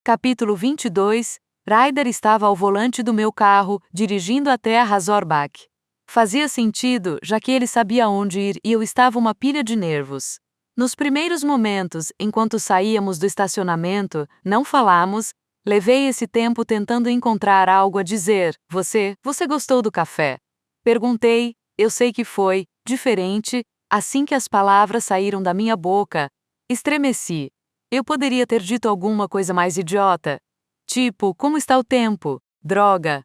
Capítulo 22. Ryder estava ao volante do meu carro, dirigindo até a Razorbach. Fazia sentido, já que ele sabia onde ir e eu estava uma pilha de nervos. Nos primeiros momentos, enquanto saíamos do estacionamento, não falamos. Levei esse tempo tentando encontrar algo a dizer. Você gostou do café? Perguntei. Eu sei que foi diferente. Assim que as palavras saíram da minha boca, estremeci. Eu poderia ter dito alguma coisa mais idiota. Tipo, como está o tempo? Droga.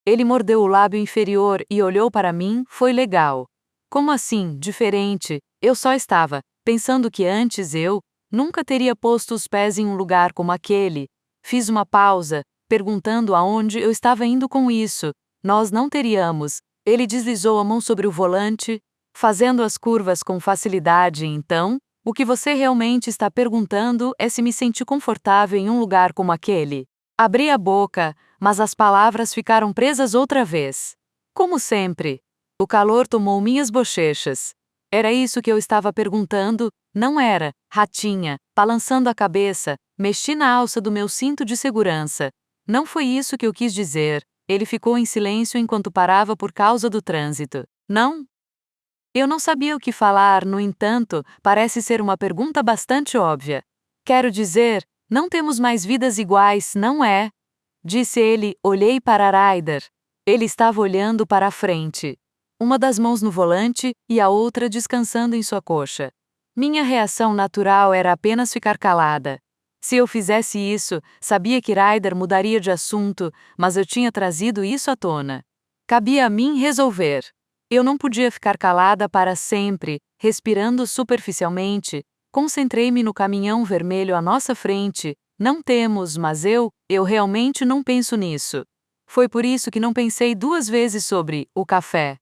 Ele mordeu o lábio inferior e olhou para mim. Foi legal. Como assim, diferente? Eu só estava pensando que antes eu nunca teria posto os pés em um lugar como aquele. Fiz uma pausa, perguntando aonde eu estava indo com isso. Nós não teríamos. Ele deslizou a mão sobre o volante, fazendo as curvas com facilidade. Então, o que você realmente está perguntando é se me senti confortável em um lugar como aquele. Abri a boca, mas as palavras ficaram presas outra vez. Como sempre. O calor tomou minhas bochechas. Era isso que eu estava perguntando? Não era, ratinha, balançando a cabeça, mexi na alça do meu cinto de segurança. Não foi isso que eu quis dizer. Ele ficou em silêncio enquanto parava por causa do trânsito. Não? Eu não sabia o que falar, no entanto, parece ser uma pergunta bastante óbvia. Quero dizer, não temos mais vidas iguais, não é? Disse ele. Olhei para Ryder. Ele estava olhando para a frente. Uma das mãos no volante e a outra descansando em sua coxa. Minha reação natural era apenas ficar calada. Se eu fizesse isso, sabia que Ryder mudaria de assunto, mas eu tinha trazido isso à tona. Cabia a mim resolver. Eu não podia ficar calada para sempre. Respirando superficialmente, concentrei-me no caminhão vermelho à nossa frente. Não temos, mas eu realmente não penso nisso. Foi por isso que não pensei duas vezes sobre o café.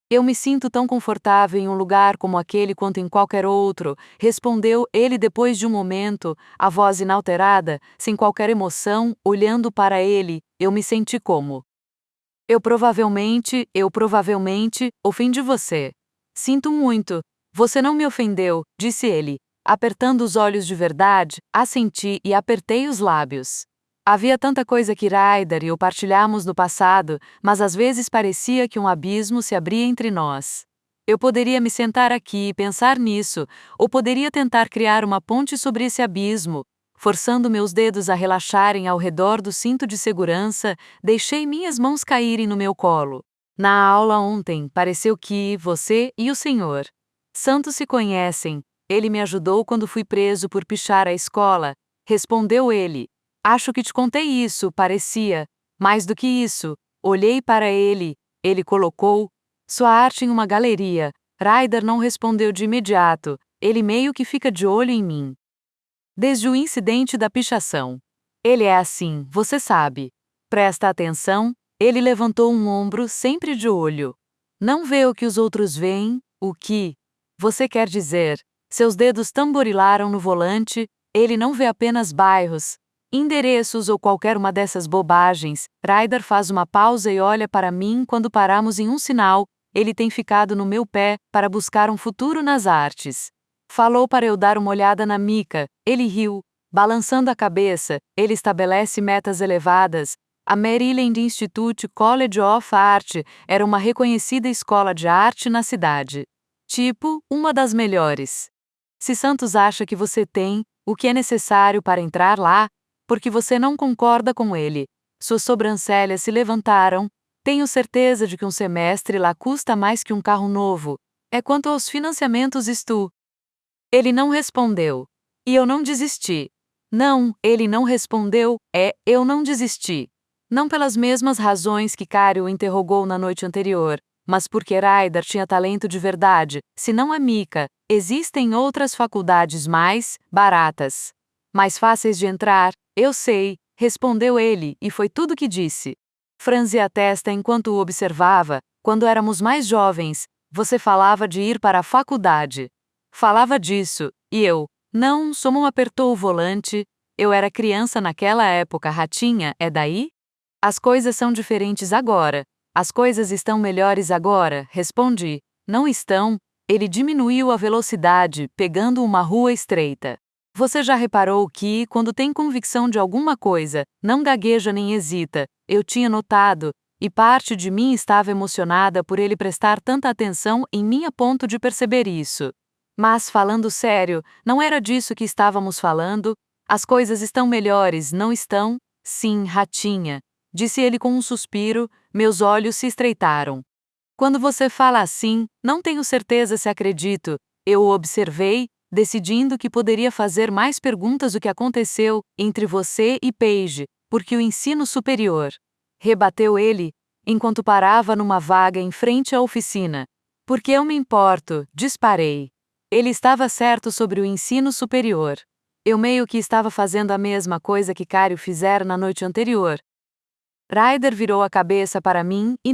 Eu me sinto tão confortável em um lugar como aquele quanto em qualquer outro, respondeu ele depois de um momento, a voz inalterada, sem qualquer emoção, olhando para ele. Eu me senti como. Eu provavelmente ofendi você. Sinto muito. Você não me ofendeu, disse ele. Apertando os olhos de verdade, assenti e apertei os lábios. Havia tanta coisa que Ryder e eu partilhamos no passado, mas às vezes parecia que um abismo se abria entre nós. Eu poderia me sentar aqui e pensar nisso, ou poderia tentar criar uma ponte sobre esse abismo. Forçando meus dedos a relaxarem ao redor do cinto de segurança, deixei minhas mãos caírem no meu colo. Na aula ontem, pareceu que você e o Senhor Santos se conhecem. Ele me ajudou quando fui preso por pichar a escola. Respondeu ele. Acho que te contei isso, parecia. Mais do que isso. Olhei para ele. Ele colocou sua arte em uma galeria. Ryder não respondeu de imediato. Ele meio que fica de olho em mim. Desde o incidente da pichação. Ele é assim, você sabe. Presta atenção. Ele levantou um ombro, sempre de olho. Não vê o que os outros veem, o que você quer dizer. Seus dedos tamborilaram no volante. Ele não vê apenas bairros, endereços ou qualquer uma dessas bobagens. Ryder faz uma pausa e olha para mim quando paramos em um sinal. Ele tem ficado no meu pé para buscar um futuro nas artes. Falou para eu dar uma olhada na Mika. Ele riu, balançando a cabeça. Ele estabelece metas elevadas. A Maryland Institute College of Art era uma reconhecida escola de arte na cidade. Tipo, uma das melhores. Se Santos acha que você tem o que é necessário para entrar lá, porque você não concorda com ele. Suas sobrancelhas se levantaram. Tenho certeza de que um semestre lá custa mais que um carro novo. É quanto aos financiamentos Ele não respondeu. E eu não desisti. Não, ele não respondeu. Eu não desisti. Não pelas mesmas razões que Cary o interrogou na noite anterior, mas porque Ryder tinha talento de verdade, se não a Mika. Existem outras faculdades mais baratas, mais fáceis de entrar. Eu sei, respondeu ele, e foi tudo que disse. Franzi a testa enquanto o observava. Quando éramos mais jovens, você falava de ir para a faculdade. Falava disso, e eu, não, Solomon apertou o volante. Eu era criança naquela época, ratinha, é daí? As coisas são diferentes agora. As coisas estão melhores agora, respondi. Não estão. Ele diminuiu a velocidade, pegando uma rua estreita. Você já reparou que, quando tem convicção de alguma coisa, não gagueja nem hesita? Eu tinha notado, e parte de mim estava emocionada por ele prestar tanta atenção em mim a ponto de perceber isso. Mas, falando sério, não era disso que estávamos falando? As coisas estão melhores, não estão? Sim, ratinha, disse ele com um suspiro, meus olhos se estreitaram. Quando você fala assim, não tenho certeza se acredito. Eu o observei, decidindo que poderia fazer mais perguntas do que aconteceu entre você e Paige, porque o ensino superior. Rebateu ele, enquanto parava numa vaga em frente à oficina. Porque eu me importo, disparei. Ele estava certo sobre o ensino superior. Eu meio que estava fazendo a mesma coisa que Cário fizera na noite anterior. Ryder virou a cabeça para mim e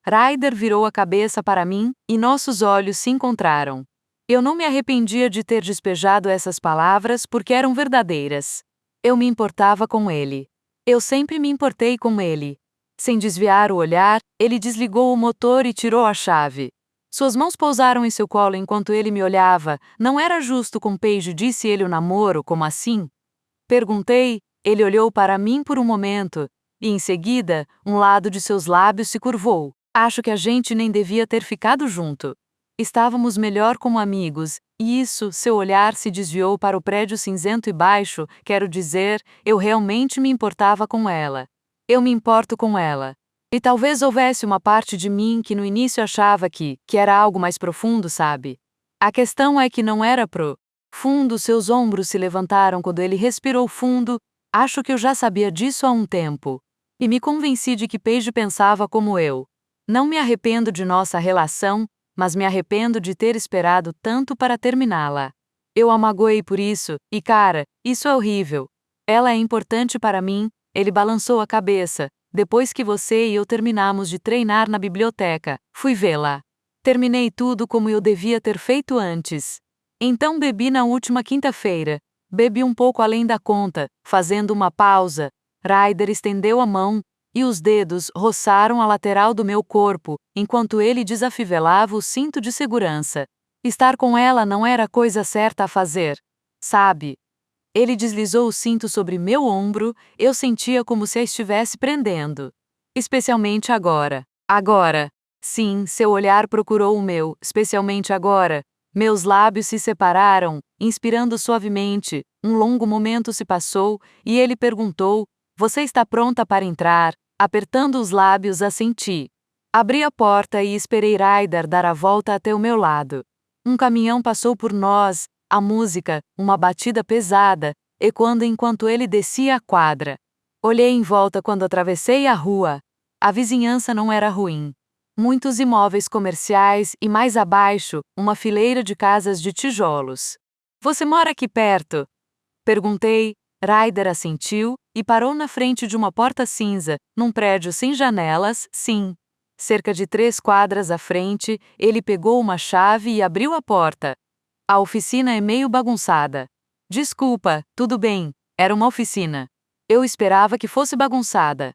Ryder virou a cabeça para mim e nossos olhos se encontraram. Eu não me arrependia de ter despejado essas palavras porque eram verdadeiras. Eu me importava com ele. Eu sempre me importei com ele. Sem desviar o olhar, ele desligou o motor e tirou a chave. Suas mãos pousaram em seu colo enquanto ele me olhava. Não era justo com Paige, disse ele, o namoro, como assim? Perguntei, ele olhou para mim por um momento, e em seguida, um lado de seus lábios se curvou. Acho que a gente nem devia ter ficado junto. Estávamos melhor como amigos, e isso, seu olhar se desviou para o prédio cinzento e baixo, quero dizer, eu realmente me importava com ela. Eu me importo com ela. E talvez houvesse uma parte de mim que no início achava que era algo mais profundo, sabe? A questão é que não era profundo, seus ombros se levantaram quando ele respirou fundo, acho que eu já sabia disso há um tempo. E me convenci de que Paige pensava como eu. Não me arrependo de nossa relação, mas me arrependo de ter esperado tanto para terminá-la. Eu a magoei por isso, e cara, isso é horrível. Ela é importante para mim, ele balançou a cabeça. Depois que você e eu terminamos de treinar na biblioteca, fui vê-la. Terminei tudo como eu devia ter feito antes. Então bebi na última quinta-feira. Bebi um pouco além da conta, fazendo uma pausa. Ryder estendeu a mão, e os dedos roçaram a lateral do meu corpo, enquanto ele desafivelava o cinto de segurança. Estar com ela não era a coisa certa a fazer. Sabe? Ele deslizou o cinto sobre meu ombro, eu sentia como se a estivesse prendendo. Especialmente agora. Agora. Sim, seu olhar procurou o meu, especialmente agora. Meus lábios se separaram, inspirando suavemente. Um longo momento se passou, e ele perguntou: Você está pronta para entrar? Apertando os lábios, assenti. Abri a porta e esperei Ryder dar a volta até o meu lado. Um caminhão passou por nós, a música, uma batida pesada, ecoando enquanto ele descia a quadra. Olhei em volta quando atravessei a rua. A vizinhança não era ruim. Muitos imóveis comerciais e mais abaixo, uma fileira de casas de tijolos. Você mora aqui perto? Perguntei. Ryder assentiu e parou na frente de uma porta cinza, num prédio sem janelas, sim. Cerca de 3 quadras à frente, ele pegou uma chave e abriu a porta. A oficina é meio bagunçada. Desculpa, tudo bem, era uma oficina. Eu esperava que fosse bagunçada.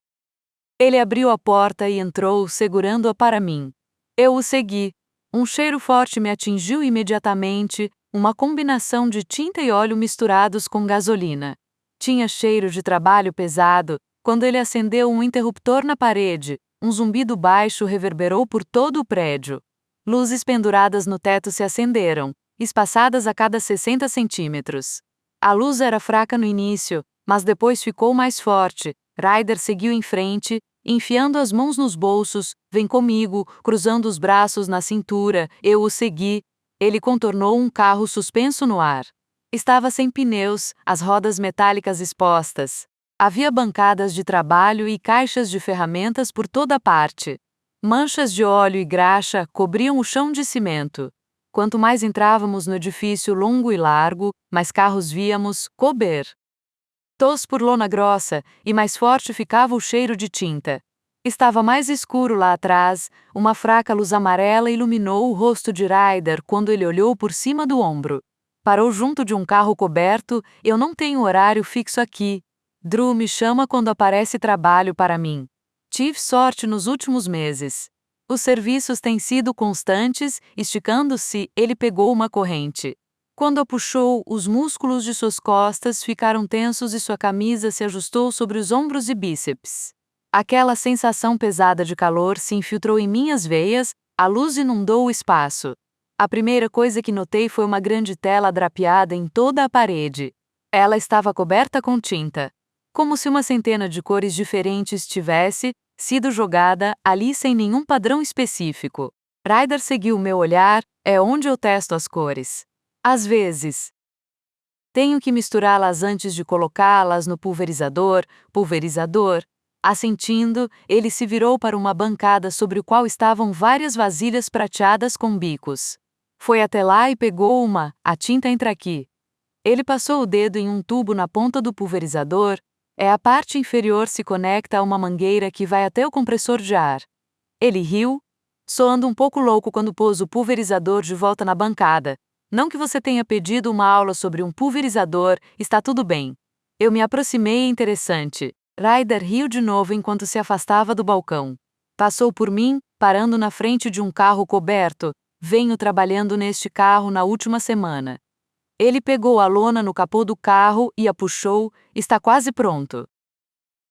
Ele abriu a porta e entrou, segurando-a para mim. Eu o segui. Um cheiro forte me atingiu imediatamente, uma combinação de tinta e óleo misturados com gasolina. Tinha cheiro de trabalho pesado. Quando ele acendeu um interruptor na parede, um zumbido baixo reverberou por todo o prédio. Luzes penduradas no teto se acenderam, espaçadas a cada 60 centímetros. A luz era fraca no início, mas depois ficou mais forte. Ryder seguiu em frente, enfiando as mãos nos bolsos. Vem comigo, cruzando os braços na cintura. Eu o segui. Ele contornou um carro suspenso no ar. Estava sem pneus, as rodas metálicas expostas. Havia bancadas de trabalho e caixas de ferramentas por toda parte. Manchas de óleo e graxa cobriam o chão de cimento. Quanto mais entrávamos no edifício longo e largo, mais carros víamos, cober. Tos por lona grossa, e mais forte ficava o cheiro de tinta. Estava mais escuro lá atrás, uma fraca luz amarela iluminou o rosto de Ryder quando ele olhou por cima do ombro. Parou junto de um carro coberto. Eu não tenho horário fixo aqui. Drew me chama quando aparece trabalho para mim. Tive sorte nos últimos meses. Os serviços têm sido constantes, esticando-se, ele pegou uma corrente. Quando a puxou, os músculos de suas costas ficaram tensos e sua camisa se ajustou sobre os ombros e bíceps. Aquela sensação pesada de calor se infiltrou em minhas veias, a luz inundou o espaço. A primeira coisa que notei foi uma grande tela drapeada em toda a parede. Ela estava coberta com tinta, como se uma centena de cores diferentes tivesse sido jogada ali sem nenhum padrão específico. Ryder seguiu meu olhar, é onde eu testo as cores. Às vezes, tenho que misturá-las antes de colocá-las no pulverizador. Assentindo, ele se virou para uma bancada sobre o qual estavam várias vasilhas prateadas com bicos. Foi até lá e pegou uma, a tinta entra aqui. Ele passou o dedo em um tubo na ponta do pulverizador, a parte inferior se conecta a uma mangueira que vai até o compressor de ar. Ele riu, soando um pouco louco quando pôs o pulverizador de volta na bancada. Não que você tenha pedido uma aula sobre um pulverizador, está tudo bem. Eu me aproximei interessante. Ryder riu de novo enquanto se afastava do balcão. Passou por mim, parando na frente de um carro coberto. Venho trabalhando neste carro na última semana. Ele pegou a lona no capô do carro e a puxou, está quase pronto.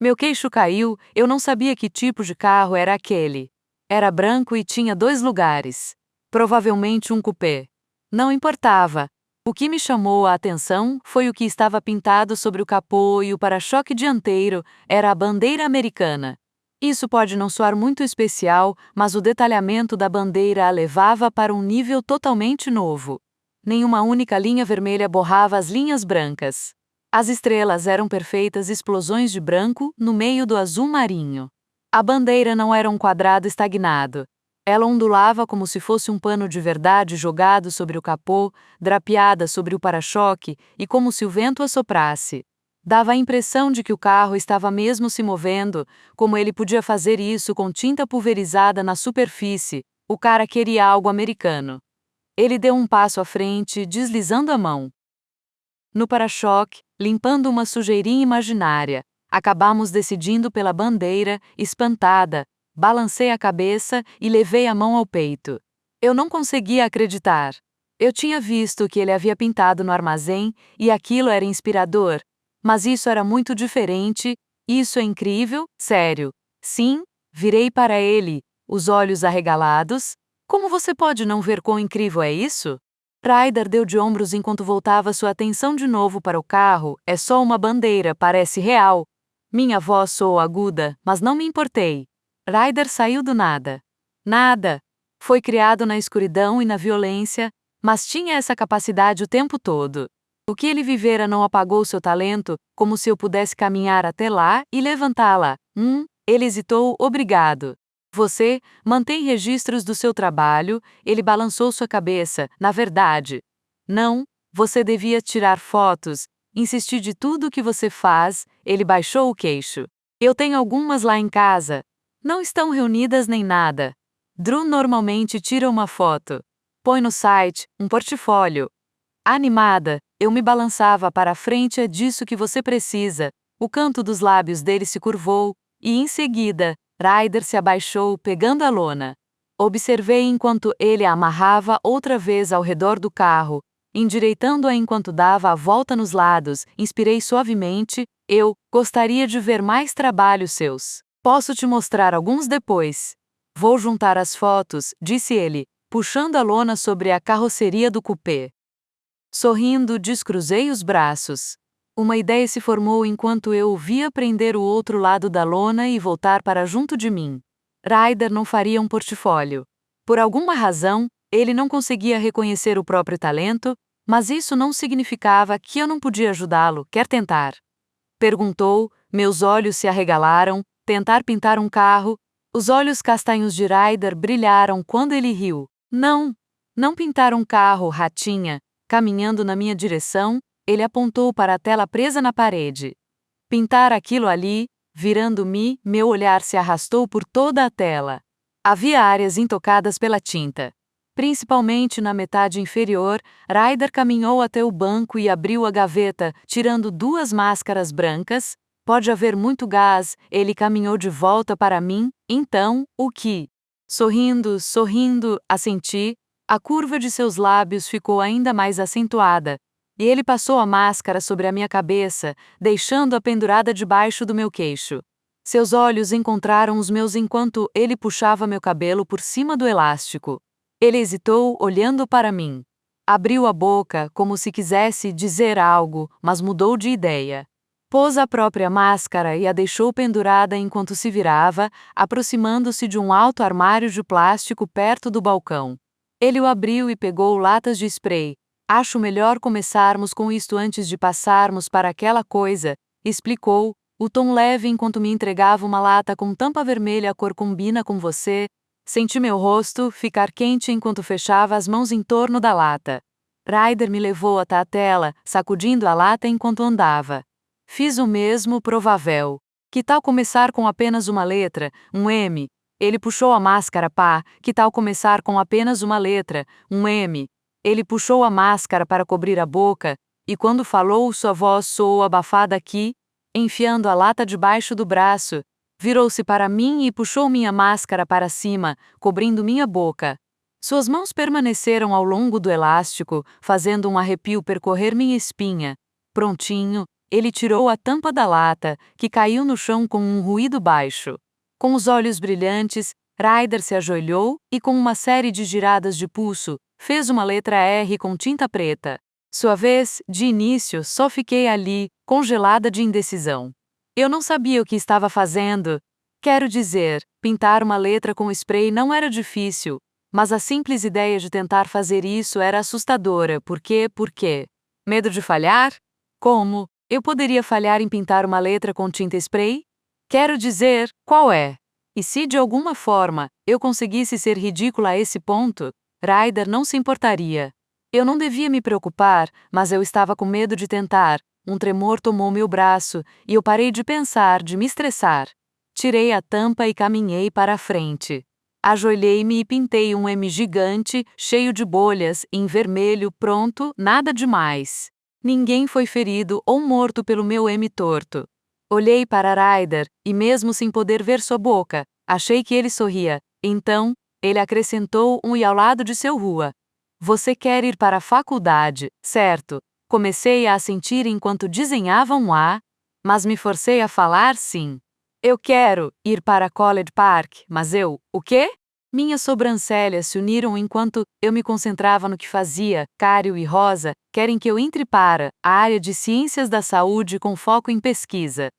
Meu queixo caiu, eu não sabia que tipo de carro era aquele. Era branco e tinha 2 lugares. Provavelmente um coupé. Não importava. O que me chamou a atenção foi o que estava pintado sobre o capô e o para-choque dianteiro era a bandeira americana. Isso pode não soar muito especial, mas o detalhamento da bandeira a levava para um nível totalmente novo. Nenhuma única linha vermelha borrava as linhas brancas. As estrelas eram perfeitas explosões de branco no meio do azul marinho. A bandeira não era um quadrado estagnado. Ela ondulava como se fosse um pano de verdade jogado sobre o capô, drapeada sobre o para-choque e como se o vento a soprasse. Dava a impressão de que o carro estava mesmo se movendo, como ele podia fazer isso com tinta pulverizada na superfície. O cara queria algo americano. Ele deu um passo à frente, deslizando a mão no para-choque, limpando uma sujeirinha imaginária. Acabamos decidindo pela bandeira, espantada. Balancei a cabeça e levei a mão ao peito. Eu não conseguia acreditar. Eu tinha visto o que ele havia pintado no armazém e aquilo era inspirador. Mas isso era muito diferente. Isso é incrível, sério. Sim, virei para ele, os olhos arregalados. Como você pode não ver quão incrível é isso? Ryder deu de ombros enquanto voltava sua atenção de novo para o carro. É só uma bandeira, parece real. Minha voz soou aguda, mas não me importei. Ryder saiu do nada. Nada. Foi criado na escuridão e na violência, mas tinha essa capacidade o tempo todo. O que ele vivera não apagou seu talento, como se eu pudesse caminhar até lá e levantá-la. Ele hesitou, obrigado. Você mantém registros do seu trabalho, ele balançou sua cabeça, na verdade. Não, você devia tirar fotos, insistir de tudo o que você faz, ele baixou o queixo. Eu tenho algumas lá em casa. Não estão reunidas nem nada. Drew normalmente tira uma foto. Põe no site, um portfólio. Animada, eu me balançava para a frente. É disso que você precisa. O canto dos lábios dele se curvou, e em seguida, Ryder se abaixou, pegando a lona. Observei enquanto ele a amarrava outra vez ao redor do carro, endireitando-a enquanto dava a volta nos lados. Inspirei suavemente. Eu gostaria de ver mais trabalhos seus. Posso te mostrar alguns depois. Vou juntar as fotos, disse ele, puxando a lona sobre a carroceria do coupé. Sorrindo, descruzei os braços. Uma ideia se formou enquanto eu o via prender o outro lado da lona e voltar para junto de mim. Ryder não faria um portfólio. Por alguma razão, ele não conseguia reconhecer o próprio talento, mas isso não significava que eu não podia ajudá-lo. Quer tentar? Perguntou, meus olhos se arregalaram. Tentar pintar um carro? Os olhos castanhos de Ryder brilharam quando ele riu. Não, não pintar um carro, ratinha. Caminhando na minha direção, ele apontou para a tela presa na parede. Pintar aquilo ali, virando-me, meu olhar se arrastou por toda a tela. Havia áreas intocadas pela tinta. Principalmente na metade inferior, Ryder caminhou até o banco e abriu a gaveta, tirando 2 máscaras brancas. Pode haver muito gás. Ele caminhou de volta para mim. Então, o que? Sorrindo, assenti. A curva de seus lábios ficou ainda mais acentuada, e ele passou a máscara sobre a minha cabeça, deixando-a pendurada debaixo do meu queixo. Seus olhos encontraram os meus enquanto ele puxava meu cabelo por cima do elástico. Ele hesitou, olhando para mim. Abriu a boca, como se quisesse dizer algo, mas mudou de ideia. Pôs a própria máscara e a deixou pendurada enquanto se virava, aproximando-se de um alto armário de plástico perto do balcão. Ele o abriu e pegou latas de spray. Acho melhor começarmos com isto antes de passarmos para aquela coisa, explicou, o tom leve enquanto me entregava uma lata com tampa vermelha. A cor combina com você. Senti meu rosto ficar quente enquanto fechava as mãos em torno da lata. Ryder me levou até a tela, sacudindo a lata enquanto andava. Fiz o mesmo, provável. Que tal começar com apenas uma letra, um M? Ele puxou a máscara. Pá, que tal começar com apenas uma letra, um M? Ele puxou a máscara para cobrir a boca, e quando falou, sua voz soou abafada aqui, enfiando a lata debaixo do braço. Virou-se para mim e puxou minha máscara para cima, cobrindo minha boca. Suas mãos permaneceram ao longo do elástico, fazendo um arrepio percorrer minha espinha. Prontinho, ele tirou a tampa da lata, que caiu no chão com um ruído baixo. Com os olhos brilhantes, Ryder se ajoelhou e, com uma série de giradas de pulso, fez uma letra R com tinta preta. Sua vez, de início, só fiquei ali, congelada de indecisão. Eu não sabia o que estava fazendo. Quero dizer, pintar uma letra com spray não era difícil, mas a simples ideia de tentar fazer isso era assustadora. Por quê? Medo de falhar? Como? Eu poderia falhar em pintar uma letra com tinta spray? Quero dizer, qual é? E se de alguma forma eu conseguisse ser ridícula a esse ponto, Ryder não se importaria. Eu não devia me preocupar, mas eu estava com medo de tentar. Um tremor tomou meu braço, e eu parei de pensar, de me estressar. Tirei a tampa e caminhei para a frente. Ajoelhei-me e pintei um M gigante, cheio de bolhas, em vermelho. Pronto, nada demais. Ninguém foi ferido ou morto pelo meu M torto. Olhei para Ryder, e mesmo sem poder ver sua boca, achei que ele sorria. Então, ele acrescentou e ao lado de seu rua. Você quer ir para a faculdade, certo? Comecei a assentir enquanto desenhava um A, mas me forcei a falar sim. Eu quero ir para College Park, mas o quê? Minhas sobrancelhas se uniram enquanto eu me concentrava no que fazia. Cário e Rosa querem que eu entre para a área de ciências da saúde com foco em pesquisa.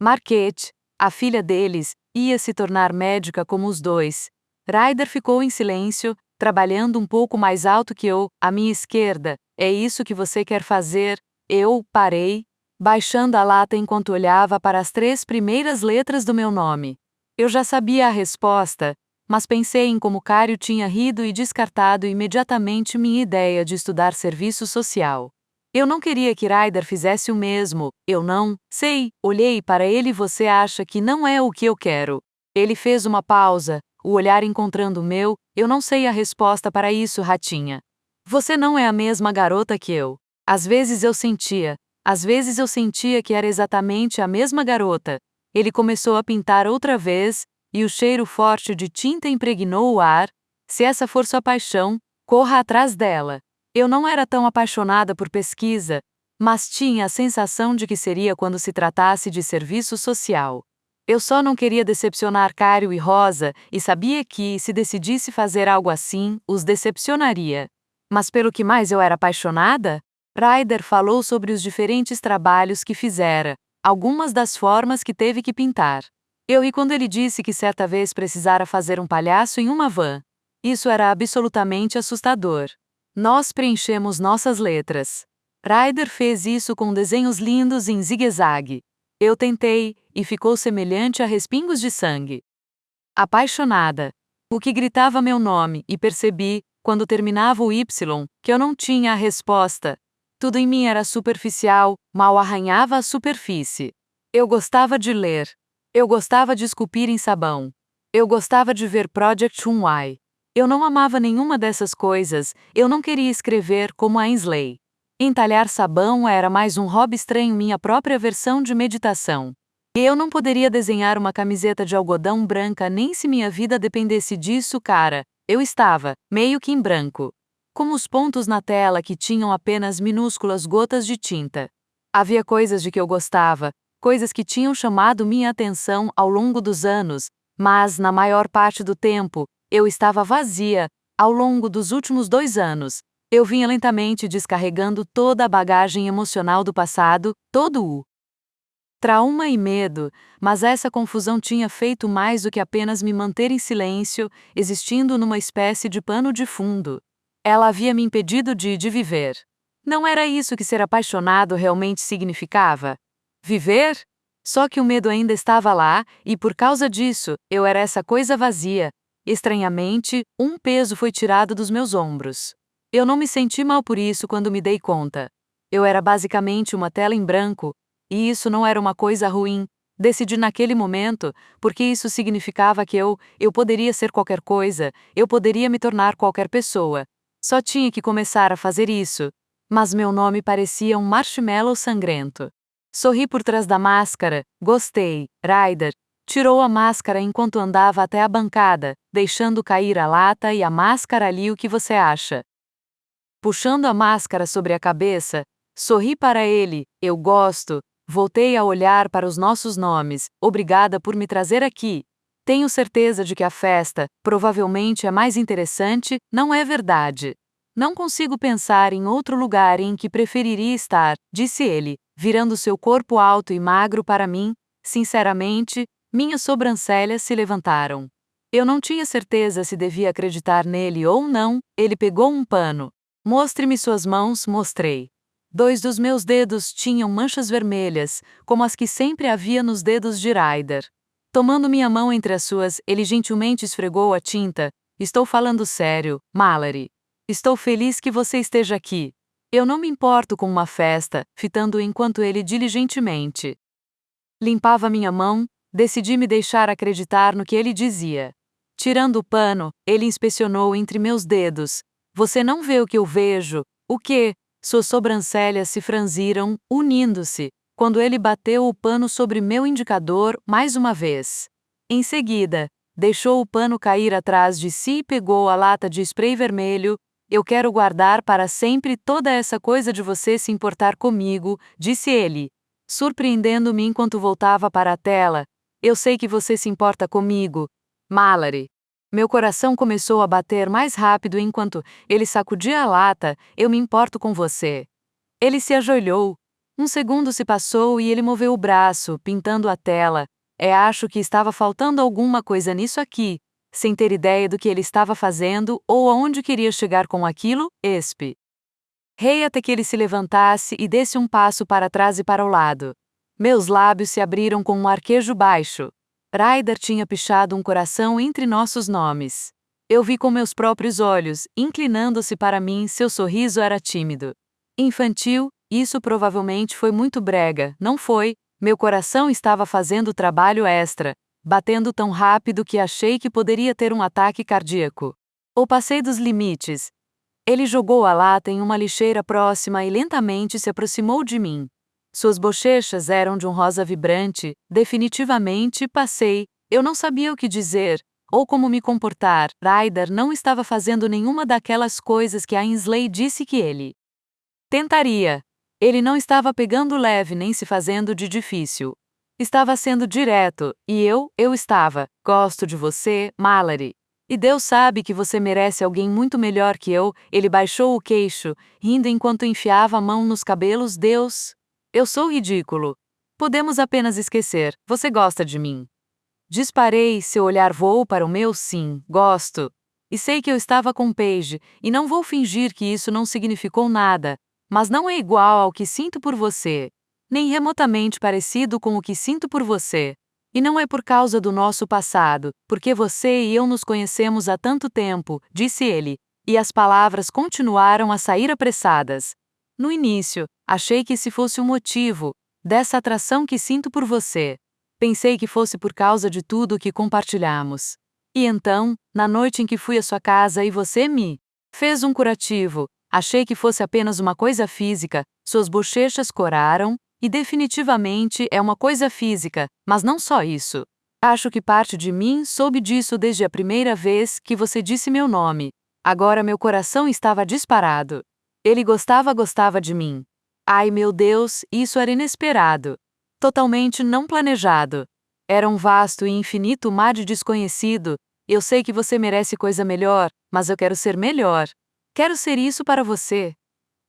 Marquette, a filha deles, ia se tornar médica como os dois. Ryder ficou em silêncio, trabalhando um pouco mais alto que eu, à minha esquerda. É isso que você quer fazer? Eu parei, baixando a lata enquanto olhava para as 3 primeiras letras do meu nome. Eu já sabia a resposta, mas pensei em como Cário tinha rido e descartado imediatamente minha ideia de estudar serviço social. Eu não queria que Ryder fizesse o mesmo. Eu não sei. Olhei para ele. Você acha que não é o que eu quero? Ele fez uma pausa, o olhar encontrando o meu. Eu não sei a resposta para isso, ratinha. Você não é a mesma garota que eu. Às vezes eu sentia que era exatamente a mesma garota. Ele começou a pintar outra vez, e o cheiro forte de tinta impregnou o ar. Se essa for sua paixão, corra atrás dela. Eu não era tão apaixonada por pesquisa, mas tinha a sensação de que seria quando se tratasse de serviço social. Eu só não queria decepcionar Cário e Rosa, e sabia que, se decidisse fazer algo assim, os decepcionaria. Mas pelo que mais eu era apaixonada? Ryder falou sobre os diferentes trabalhos que fizera, algumas das formas que teve que pintar. Eu ri quando ele disse que certa vez precisara fazer um palhaço em uma van. Isso era absolutamente assustador. Nós preenchemos nossas letras. Ryder fez isso com desenhos lindos em zigue-zague. Eu tentei, e ficou semelhante a respingos de sangue. Apaixonada. O que gritava meu nome, e percebi, quando terminava o Y, que eu não tinha a resposta. Tudo em mim era superficial, mal arranhava a superfície. Eu gostava de ler. Eu gostava de esculpir em sabão. Eu gostava de ver Project 1Y. Eu não amava nenhuma dessas coisas. Eu não queria escrever como a Ainsley. Entalhar sabão era mais um hobby estranho, minha própria versão de meditação. E eu não poderia desenhar uma camiseta de algodão branca nem se minha vida dependesse disso, cara. Eu estava, meio que em branco. como os pontos na tela que tinham apenas minúsculas gotas de tinta. Havia coisas de que eu gostava, coisas que tinham chamado minha atenção ao longo dos anos, mas, na maior parte do tempo, eu estava vazia. Ao longo dos últimos 2 anos, eu vinha lentamente descarregando toda a bagagem emocional do passado, todo o trauma e medo, mas essa confusão tinha feito mais do que apenas me manter em silêncio, existindo numa espécie de pano de fundo. Ela havia me impedido de viver. Não era isso que ser apaixonado realmente significava? Viver? Só que o medo ainda estava lá, e por causa disso, eu era essa coisa vazia. Estranhamente, um peso foi tirado dos meus ombros. Eu não me senti mal por isso quando me dei conta. Eu era basicamente uma tela em branco, e isso não era uma coisa ruim. Decidi naquele momento, porque isso significava que eu poderia ser qualquer coisa, eu poderia me tornar qualquer pessoa. Só tinha que começar a fazer isso. Mas meu nome parecia um marshmallow sangrento. Sorri por trás da máscara, gostei, Ryder. Tirou a máscara enquanto andava até a bancada, deixando cair a lata e a máscara ali. O que você acha? Puxando a máscara sobre a cabeça, sorri para ele, eu gosto. Voltei a olhar para os nossos nomes, obrigada por me trazer aqui. Tenho certeza de que a festa, provavelmente é mais interessante, não é verdade? Não consigo pensar em outro lugar em que preferiria estar, disse ele, virando seu corpo alto e magro para mim. Sinceramente, minhas sobrancelhas se levantaram. Eu não tinha certeza se devia acreditar nele ou não. Ele pegou um pano. Mostre-me suas mãos, mostrei. 2 dos meus dedos tinham manchas vermelhas, como as que sempre havia nos dedos de Ryder. Tomando minha mão entre as suas, ele gentilmente esfregou a tinta. Estou falando sério, Mallory. Estou feliz que você esteja aqui. Eu não me importo com uma festa, fitando enquanto ele diligentemente limpava minha mão, decidi me deixar acreditar no que ele dizia. Tirando o pano, ele inspecionou entre meus dedos. Você não vê o que eu vejo. O quê? Suas sobrancelhas se franziram, unindo-se, quando ele bateu o pano sobre meu indicador mais uma vez. Em seguida, deixou o pano cair atrás de si e pegou a lata de spray vermelho. Eu quero guardar para sempre toda essa coisa de você se importar comigo, disse ele, surpreendendo-me enquanto voltava para a tela. Eu sei que você se importa comigo, Mallory. Meu coração começou a bater mais rápido enquanto ele sacudia a lata. Eu me importo com você. Ele se ajoelhou. Um segundo se passou e ele moveu o braço, pintando a tela. Acho que estava faltando alguma coisa nisso aqui. Sem ter ideia do que ele estava fazendo ou aonde queria chegar com aquilo, rei até que ele se levantasse e desse um passo para trás e para o lado. Meus lábios se abriram com um arquejo baixo. Ryder tinha pichado um coração entre nossos nomes. Eu vi com meus próprios olhos, inclinando-se para mim, seu sorriso era tímido. Infantil, isso provavelmente foi muito brega, não foi? Meu coração estava fazendo trabalho extra, batendo tão rápido que achei que poderia ter um ataque cardíaco. Ou passei dos limites. Ele jogou a lata em uma lixeira próxima e lentamente se aproximou de mim. Suas bochechas eram de um rosa vibrante. Definitivamente passei. Eu não sabia o que dizer, ou como me comportar. Ryder não estava fazendo nenhuma daquelas coisas que a Ainsley disse que ele tentaria. Ele não estava pegando leve nem se fazendo de difícil. Estava sendo direto, e eu estava. Gosto de você, Mallory. E Deus sabe que você merece alguém muito melhor que eu. Ele baixou o queixo, rindo enquanto enfiava a mão nos cabelos. Deus, eu sou ridículo. Podemos apenas esquecer. Você gosta de mim. Disparei, seu olhar voou para o meu. Sim, gosto. E sei que eu estava com Paige, e não vou fingir que isso não significou nada, mas não é igual ao que sinto por você, nem remotamente parecido com o que sinto por você. E não é por causa do nosso passado, porque você e eu nos conhecemos há tanto tempo, disse ele, e as palavras continuaram a sair apressadas. No início, achei que esse fosse o motivo dessa atração que sinto por você. Pensei que fosse por causa de tudo o que compartilhamos. E então, na noite em que fui à sua casa e você me fez um curativo, achei que fosse apenas uma coisa física. Suas bochechas coraram, e definitivamente é uma coisa física, mas não só isso. Acho que parte de mim soube disso desde a primeira vez que você disse meu nome. Agora meu coração estava disparado. Ele gostava de mim. Ai meu Deus, isso era inesperado. Totalmente não planejado. Era um vasto e infinito mar de desconhecido. Eu sei que você merece coisa melhor, mas eu quero ser melhor. Quero ser isso para você.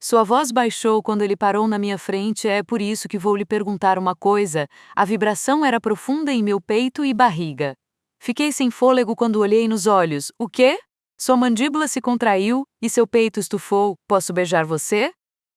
Sua voz baixou quando ele parou na minha frente. É por isso que vou lhe perguntar uma coisa. A vibração era profunda em meu peito e barriga. Fiquei sem fôlego quando olhei nos olhos. O quê? Sua mandíbula se contraiu e seu peito estufou. Posso beijar você?